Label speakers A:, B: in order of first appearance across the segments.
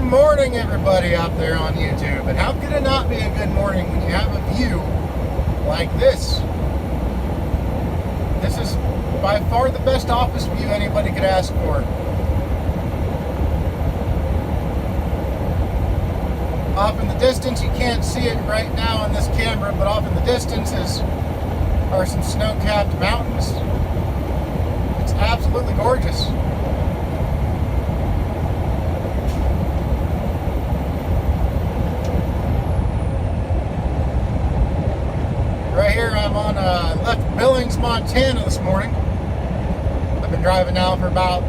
A: morning, everybody out there on YouTube. And how could it not be a good morning when you have a view like this? This is by far the best office view anybody could ask for. Off in the distance, you can't see it right now on this camera, but off in the distance are some snow-capped mountains. It's absolutely gorgeous. Right here, I'm on left Billings, Montana this morning. I've been driving now for about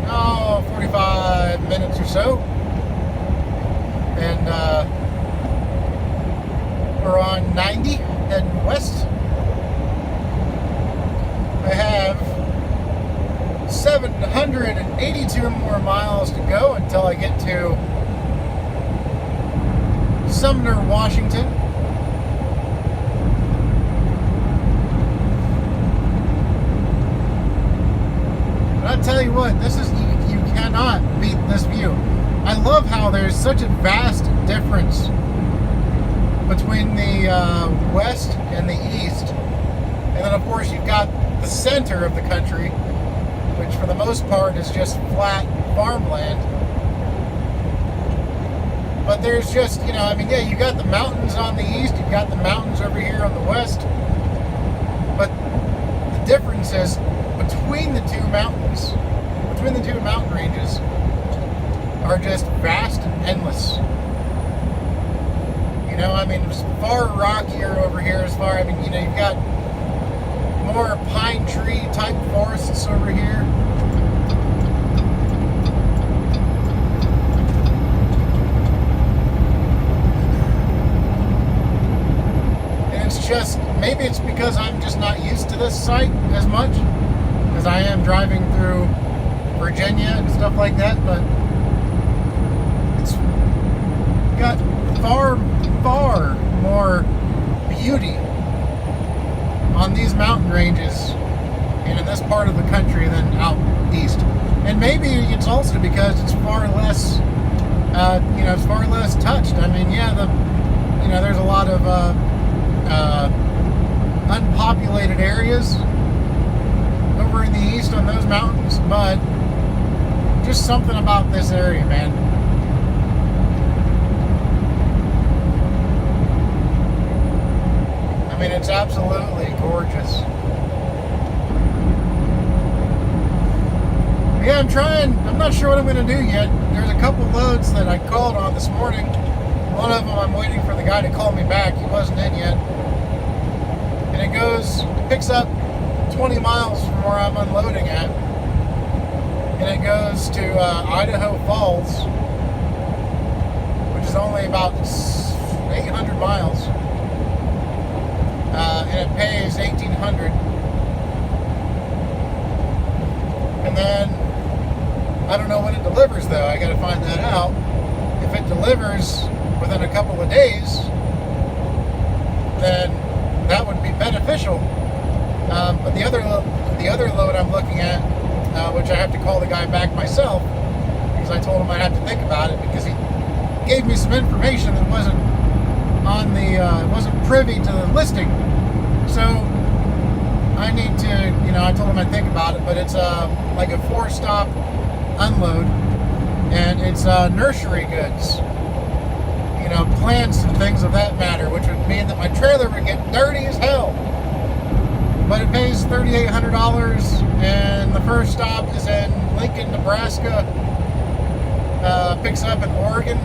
A: 45 minutes or so, and we're on 90 heading west. I have 782 more miles to go until I get to Sumner, Washington. I tell you what, this is you cannot beat this view. I love how there's such a vast difference between the west and the east, and then of course you've got the center of the country, which for the most part is just flat farmland. But there's just, you got the mountains on the east, you've got the mountains over here on the west, but the difference is between the two mountains, between the two mountain ranges, are just vast and endless. It's far rockier over here you've got more pine tree type forests over here. And it's just, maybe it's because I'm just not used to this site as much, because I am driving through Virginia and stuff like that, but it's got far more beauty on these mountain ranges and in this part of the country than out east. And maybe it's also because it's far less, it's far less touched. There's a lot of unpopulated areas over in the east on those mountains, but just something about this area, man. It's absolutely gorgeous. Yeah, I'm not sure what I'm going to do yet. There's a couple loads that I called on this morning. One of them I'm waiting for the guy to call me back. He wasn't in yet. And it picks up 20 miles from where I'm unloading at. And it goes to Idaho Falls, which is only about 800 miles. And it pays $1,800. And then I don't know when it delivers, though. I got to find that out. If it delivers within a couple of days, then that would be beneficial. But the other load I'm looking at, which I have to call the guy back myself, because I told him I'd have to think about it, because he gave me some information that wasn't privy to the listing. So I need to, I told him I'd think about it, but it's like a 4-stop unload, and it's nursery goods, plants and things of that matter, which would mean that my trailer would get dirty as hell. But it pays $3,800, and the first stop is in Lincoln, Nebraska. Picks up in Oregon,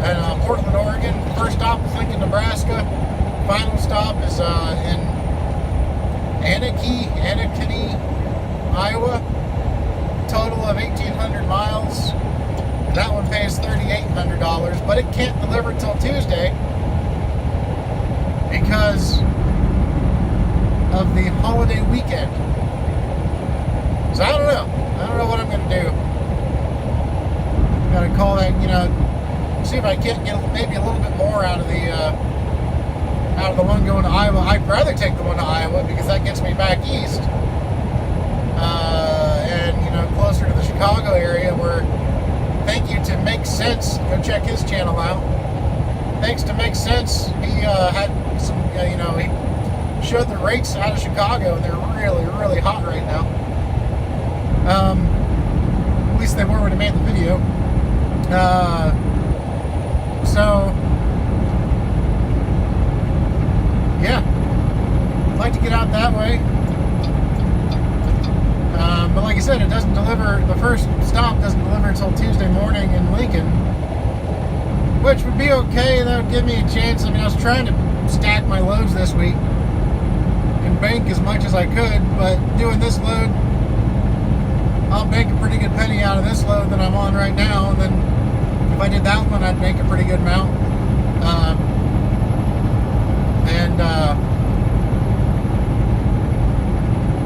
A: and Portland, Oregon. First stop is Lincoln, Nebraska. Final stop is in Anakin, Iowa. Total of 1,800 miles. That one pays $3,800, but it can't deliver till Tuesday because of the holiday weekend. So I don't know. I don't know what I'm going to do. Got to call that, see if I can't get maybe a little bit more out of the one going to Iowa. I'd rather take the one to Iowa because that gets me back east, and closer to the Chicago area where thank you to Make Sense. Go check his channel out. Thanks to Make Sense, he had some, he showed the rates out of Chicago, and they're really, really hot right now. At least they were when I made the video. So, yeah, I'd like to get out that way. But like I said, it doesn't deliver, the first stop doesn't deliver until Tuesday morning in Lincoln, which would be okay. That would give me a chance. I mean, I was trying to stack my loads this week and bank as much as I could, but doing this load, I'll make a pretty good penny out of this load that I'm on right now, and then if I did that one, I'd make a pretty good amount.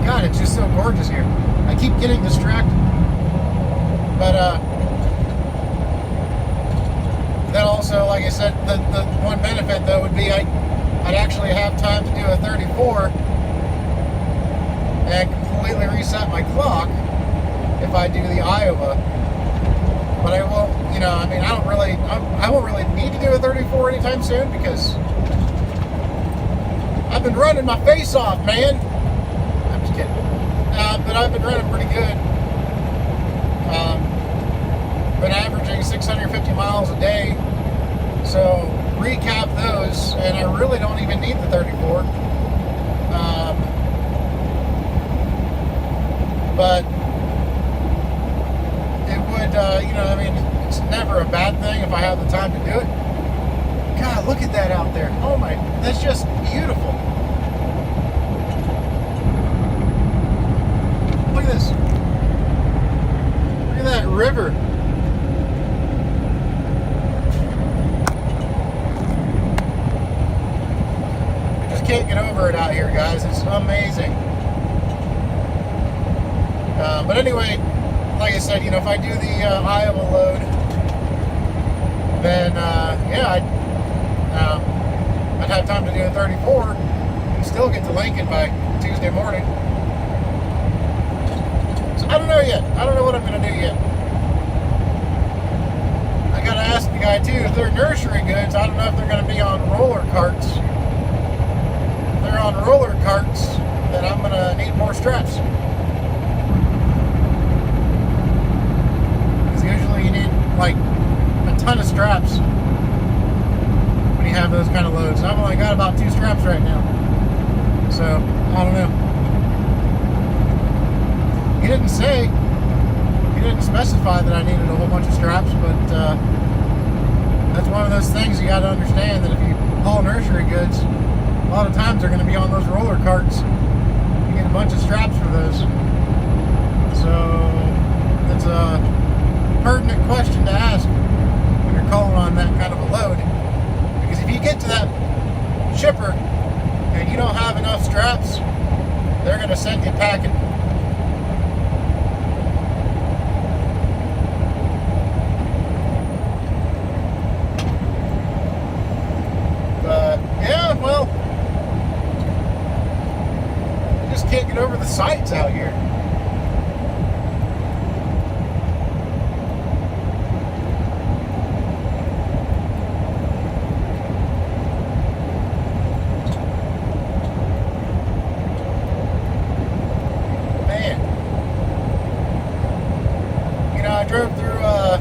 A: God, it's just so gorgeous here. I keep getting distracted. But then also, like I said, the one benefit though would be I'd actually have time to do a 34 and completely reset my clock if I do the Iowa. But I won't, I won't really need to do a 34 anytime soon because I've been running my face off, man. I'm just kidding. But I've been running pretty good. Been averaging 650 miles a day. So recap those, and I really don't even need the 34. But it would, it's never a bad thing if I have the time to do it. God, look at that out there. Oh my, that's just beautiful. Look at this. Look at that river. I just can't get over it out here, guys. It's amazing. But anyway, like I said, if I do the Iowa load, then I'd have time to do a 34 and still get to Lincoln by Tuesday morning. So I don't know yet. I don't know what I'm going to do yet. I got to ask the guy too, if they're nursery goods, I don't know if they're going to be on roller carts. If they're on roller carts, then I'm going to need more straps. Usually you need like a ton of straps when you have those kind of loads. I've only got about 2 straps right now, so I don't know. He didn't specify that I needed a whole bunch of straps, but that's one of those things you got to understand, that if you haul nursery goods, a lot of times they're going to be on those roller carts. You need a bunch of straps for those. So it's a pertinent question to ask when you're calling on that kind of a load, because if you get to that shipper and you don't have enough straps, they're going to send you packing. But yeah, well, you just can't get over the sights out here. I drove through a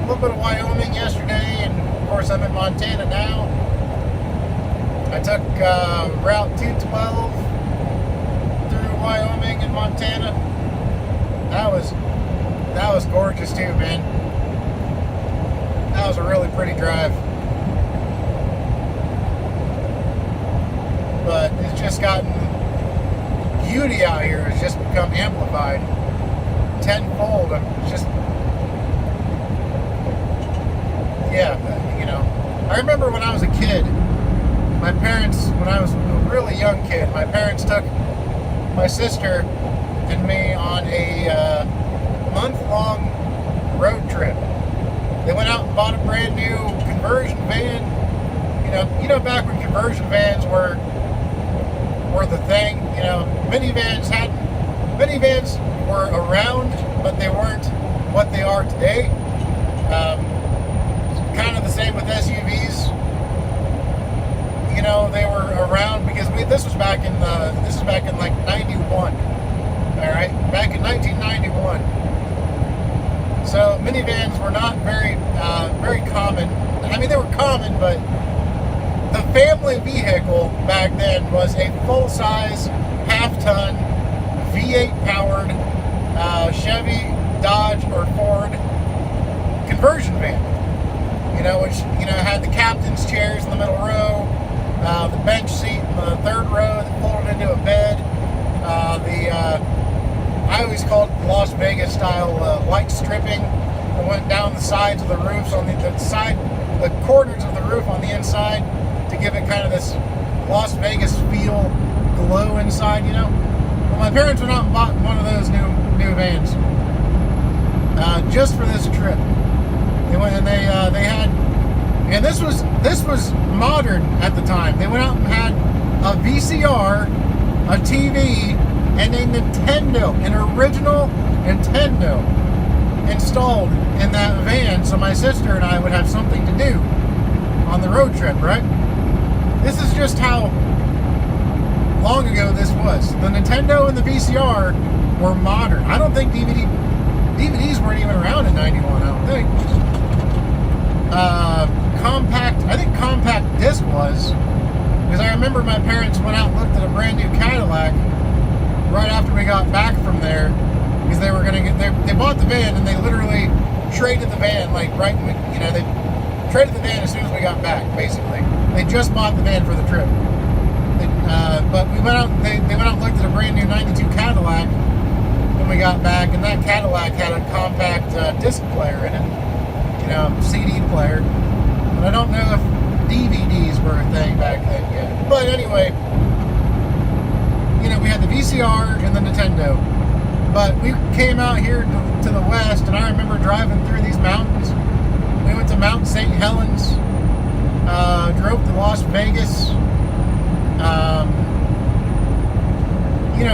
A: little bit of Wyoming yesterday, and of course I'm in Montana now. I took Route 212 through Wyoming and Montana. That was gorgeous too, man. That was a really pretty drive. But it's just gotten, beauty out here has just become amplified tenfold. I'm just, I remember when I was a kid, my parents, when I was a really young kid, my parents took my sister and me on a month-long road trip. They went out and bought a brand new conversion van. You know, back when conversion vans were the thing. Minivans were around, but they weren't what they are today. Kind of the same with SUVs. You know, they were around because this was back in like 91. All right, back in 1991. So minivans were not very common. I mean, they were common, but the family vehicle back then was a full-size, half-ton, V8 powered Chevy, Dodge, or Ford conversion van. You know, which had the captain's chairs in the middle row, the bench seat in the third row that folded into a bed. I always called it Las Vegas style light stripping that went down the sides of the roofs on the corners of the roof on the inside to give it kind of this Las Vegas feel, glow inside. You know. Well, my parents went out and bought one of those new vans just for this trip. They went and they had, and this was modern at the time. They went out and had a VCR, a TV, and a Nintendo, an original Nintendo, installed in that van, so my sister and I would have something to do on the road trip. Right? This is just how long ago this was. The Nintendo and the VCR were modern. I don't think DVDs weren't even around in 91. I don't think. I think compact disc was, because I remember my parents went out and looked at a brand new Cadillac right after we got back from there, because they were going to they bought the van and they literally traded the van, like they traded the van as soon as we got back. Basically, they just bought the van for the trip. But we went out. They went out and looked at a brand new '92 Cadillac when we got back, and that Cadillac had a compact disc player in it, CD player. But I don't know if DVDs were a thing back then yet. But anyway, we had the VCR and the Nintendo. But we came out here to the west, and I remember driving through these mountains. We went to Mount St. Helens, drove to Las Vegas.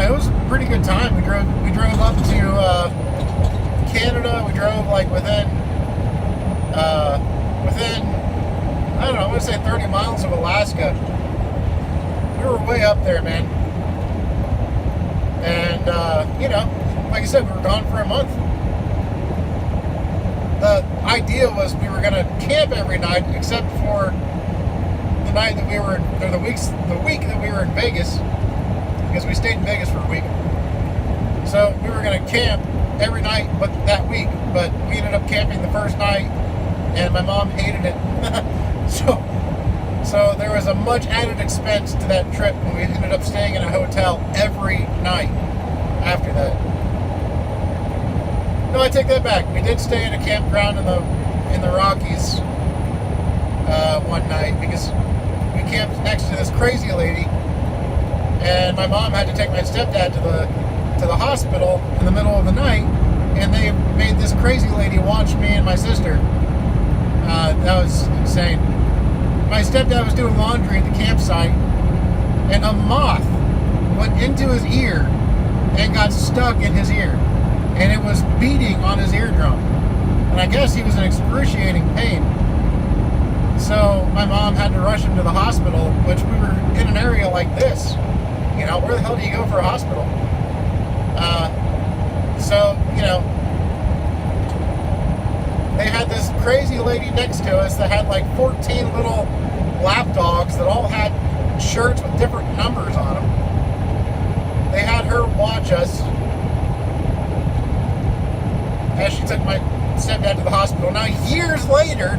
A: It was a pretty good time. We drove up to Canada. We drove like within I don't know, I want to say 30 miles of Alaska. We were way up there, man. And like I said, we were gone for a month. The idea was we were going to camp every night, except for the night that we were, or the week that we were in Vegas, because we stayed in Vegas for a week. So we were going to camp every night but that week, but we ended up camping the first night, and my mom hated it. So there was a much added expense to that trip, and we ended up staying in a hotel every night after that. No, I take that back. We did stay in a campground in the Rockies one night, because we camped next to this crazy lady, and my mom had to take my stepdad to the hospital in the middle of the night, and they made this crazy lady watch me and my sister. That was insane. My stepdad was doing laundry at the campsite, and a moth went into his ear and got stuck in his ear, and it was beating on his eardrum, and I guess he was in excruciating pain. So my mom had to rush him to the hospital, which we were in an area like this. Where the hell do you go for a hospital? They had this crazy lady next to us that had like 14 little lap dogs that all had shirts with different numbers on them. They had her watch us as she took my stepdad to the hospital. Now, years later,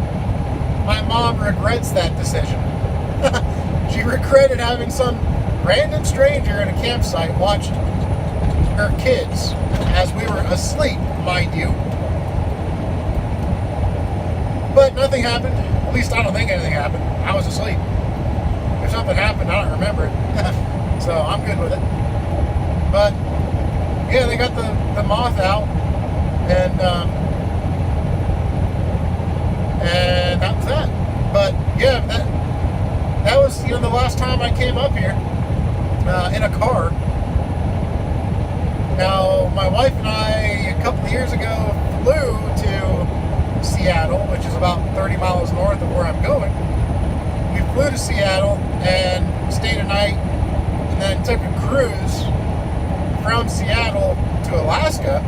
A: my mom regrets that decision. She regretted having some random stranger at a campsite watch her kids as we were asleep, mind you. But nothing happened. At least I don't think anything happened. I was asleep. If something happened, I don't remember it. So I'm good with it. But yeah, they got the moth out, and that was that. But yeah, that was the last time I came up here in a car. Now, my wife and I a couple of years ago flew to Seattle, which is about 30 miles north of where I'm going. We flew to Seattle and stayed a night, and then took a cruise from Seattle to Alaska.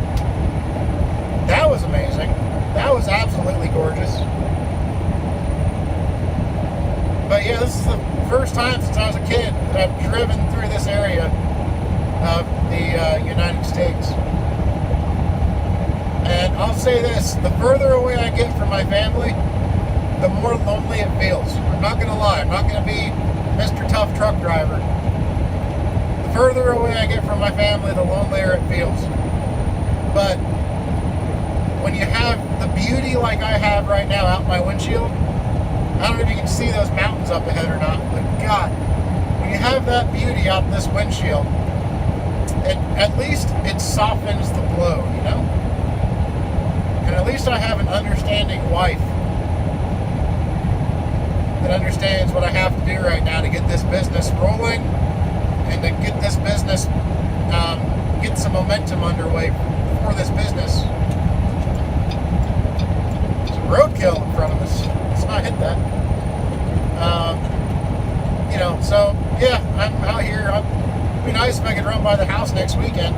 A: That was amazing. That was absolutely gorgeous. But yeah, this is the first time since I was a kid that I've driven through this area of the United States. And I'll say this, the further away I get from my family, the more lonely it feels. I'm not going to lie. I'm not going to be Mr. Tough Truck Driver. The further away I get from my family, the lonelier it feels. But when you have the beauty like I have right now out my windshield, I don't know if you can see those mountains up ahead or not, but God, when you have that beauty out this windshield, at least it softens the blow, you know? And at least I have an understanding wife that understands what I have to do right now to get this business rolling and to get this business, get some momentum underway for this business. There's a roadkill in front of us. Let's not hit that. You know, so yeah, I'm out here. It'd be nice if I could run by the house next weekend.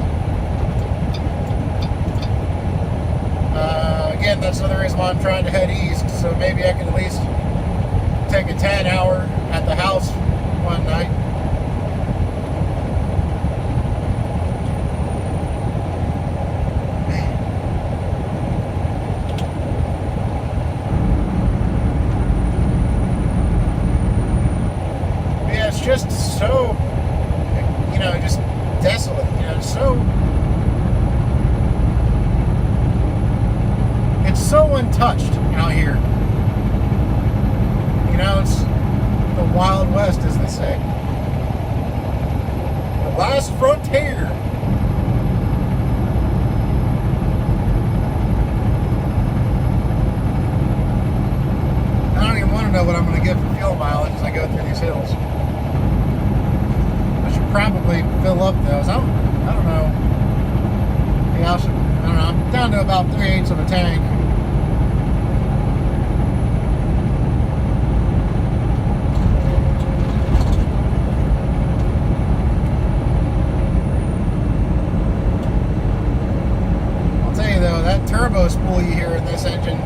A: Again, that's another reason why I'm trying to head east, so maybe I can at least take a 10-hour at the house one night. But yeah, it's just so, you know, just desolate, you know, it's so untouched out here. You know, it's the Wild West, as they say. The last frontier. I don't even want to know what I'm going to get for fuel mileage as I go through these hills. I should probably fill up those. I don't know. Yeah, I don't know. I'm down to about 3/8 of a tank. Turbo spool you hear in this engine,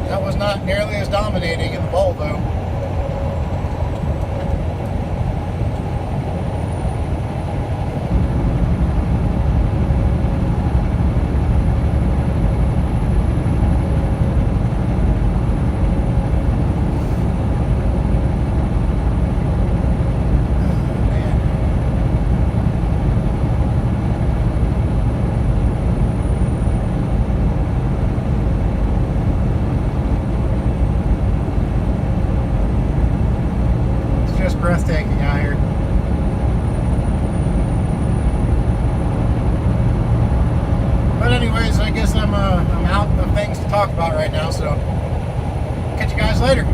A: that was not nearly as dominating in the Volvo. Breathtaking out here. But anyways, I guess I'm out of things to talk about right now, so catch you guys later.